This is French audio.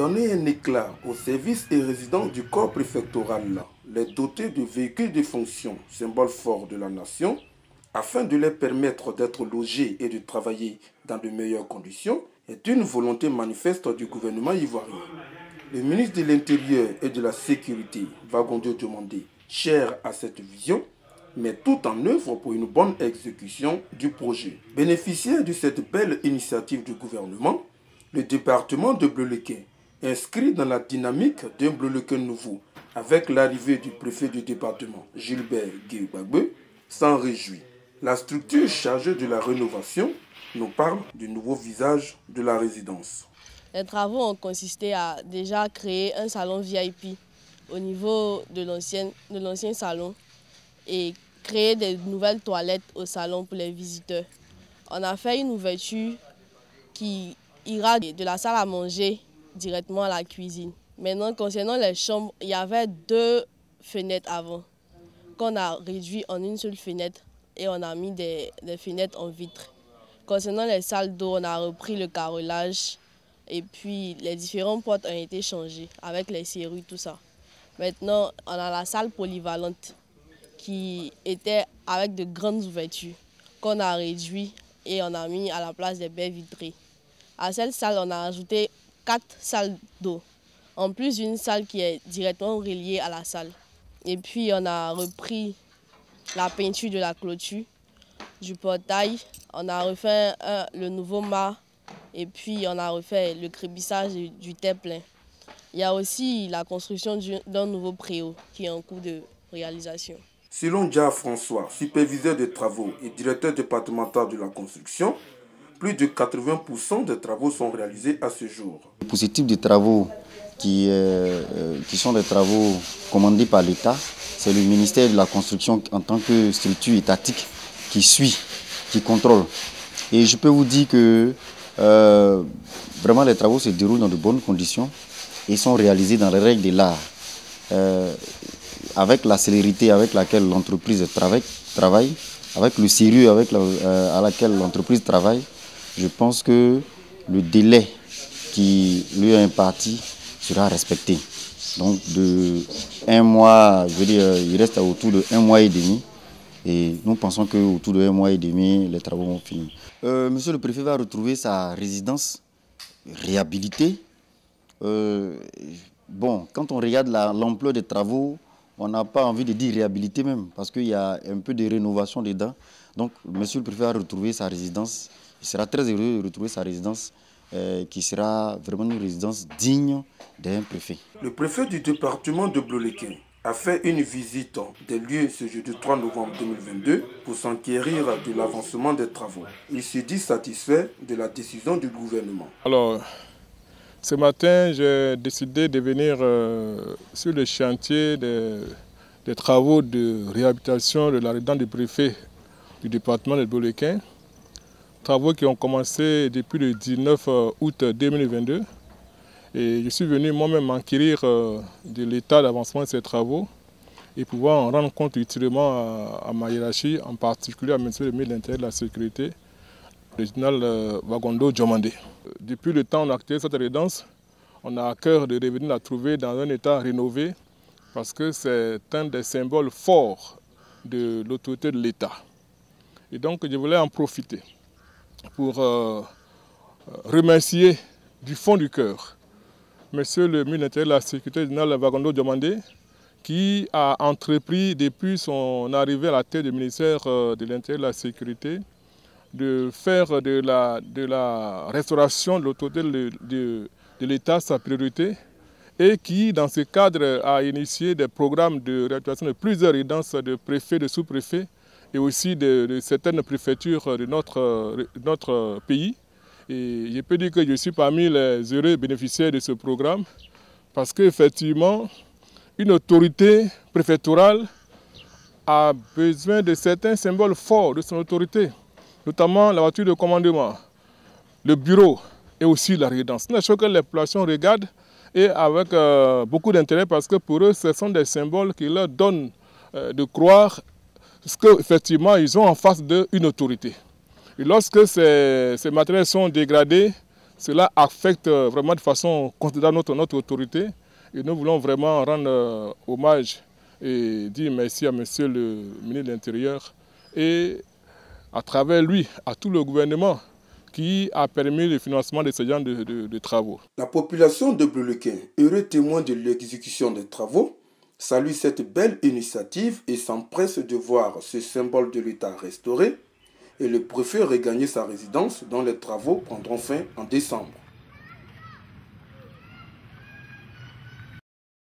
Donner un éclat aux services et résidents du corps préfectoral, les doter de véhicules de fonction, symbole fort de la nation, afin de leur permettre d'être logés et de travailler dans de meilleures conditions, est une volonté manifeste du gouvernement ivoirien. Le ministre de l'Intérieur et de la Sécurité, Wagondo Diomandé, cher à cette vision, met tout en œuvre pour une bonne exécution du projet. Bénéficiaire de cette belle initiative du gouvernement, le département de Bleulequin, inscrit dans la dynamique d'un Bleulequin nouveau, avec l'arrivée du préfet du département, Gilbert Guégbagbe, s'en réjouit. La structure chargée de la rénovation nous parle du nouveau visage de la résidence. Les travaux ont consisté à déjà créer un salon VIP au niveau de l'ancien salon et créer des nouvelles toilettes au salon pour les visiteurs. On a fait une ouverture qui ira de la salle à manger directement à la cuisine. Maintenant, concernant les chambres, il y avait 2 fenêtres avant, qu'on a réduit en une seule fenêtre et on a mis des fenêtres en vitre. Concernant les salles d'eau, on a repris le carrelage et puis les différentes portes ont été changées avec les serrures, tout ça. Maintenant, on a la salle polyvalente qui était avec de grandes ouvertures qu'on a réduit et on a mis à la place des baies vitrées. À cette salle, on a ajouté 4 salles d'eau, en plus d'une salle qui est directement reliée à la salle. Et puis on a repris la peinture de la clôture, du portail, on a refait le nouveau mât et puis on a refait le crépissage du terre-plein. Il y a aussi la construction d'un nouveau préau qui est en cours de réalisation. Selon Dia François, superviseur des travaux et directeur départemental de la construction, plus de 80% des travaux sont réalisés à ce jour. Pour ce type de travaux qui sont des travaux commandés par l'État, c'est le ministère de la Construction en tant que structure étatique qui suit, qui contrôle. Et je peux vous dire que vraiment les travaux se déroulent dans de bonnes conditions et sont réalisés dans les règles de l'art. Avec la célérité avec laquelle l'entreprise travaille, avec le sérieux à laquelle l'entreprise travaille, je pense que le délai qui lui est imparti sera respecté. Donc de 1 mois, je veux dire, il reste autour de 1 mois et demi. Et nous pensons qu'autour de 1 mois et demi, les travaux vont finir. Monsieur le préfet va retrouver sa résidence réhabilitée. Bon, quand on regarde l'ampleur des travaux, on n'a pas envie de dire réhabilité même, parce qu'il y a un peu de rénovation dedans. Donc, monsieur le préfet va retrouver sa résidence. Il sera très heureux de retrouver sa résidence, qui sera vraiment une résidence digne d'un préfet. Le préfet du département de Bleulequin a fait une visite des lieux ce jeudi 3 novembre 2022 pour s'enquérir de l'avancement des travaux. Il se dit satisfait de la décision du gouvernement. Alors, ce matin, j'ai décidé de venir sur le chantier des travaux de réhabilitation de la résidence du préfet du département de Bleulequin. Travaux qui ont commencé depuis le 19 août 2022. Et je suis venu moi-même m'enquérir de l'état d'avancement de ces travaux et pouvoir en rendre compte utilement à ma hiérarchie, en particulier à M. le ministre de l'Intérieur et de la Sécurité, le général Wagondo Diomandé. Depuis le temps où on a créé cette résidence, on a à cœur de revenir la trouver dans un état rénové parce que c'est un des symboles forts de l'autorité de l'État. Et donc je voulais en profiter pour remercier du fond du cœur Monsieur le ministre de l'Intérieur et de la Sécurité, général Wagondo Diomandé, qui a entrepris depuis son arrivée à la tête du ministère de l'Intérieur et de la Sécurité de faire de la restauration de l'autorité de l'État sa priorité et qui, dans ce cadre, a initié des programmes de réhabilitation de plusieurs résidences de préfets, de sous-préfets et aussi de certaines préfectures de notre pays. Et je peux dire que je suis parmi les heureux bénéficiaires de ce programme parce qu'effectivement, une autorité préfectorale a besoin de certains symboles forts de son autorité, notamment la voiture de commandement, le bureau et aussi la résidence. C'est une chose que les populations regardent et avec beaucoup d'intérêt parce que pour eux, ce sont des symboles qui leur donnent de croire qu'effectivement, ils ont en face d'eux une autorité. Et lorsque ces matériels sont dégradés, cela affecte vraiment de façon considérable notre autorité. Et nous voulons vraiment rendre hommage et dire merci à monsieur le ministre de l'Intérieur et à travers lui, à tout le gouvernement qui a permis le financement de ce genre de travaux. La population de Bleulequin, heureux témoin de l'exécution des travaux, salue cette belle initiative et s'empresse de voir ce symbole de l'État restauré et le préfet regagner sa résidence dont les travaux prendront fin en décembre.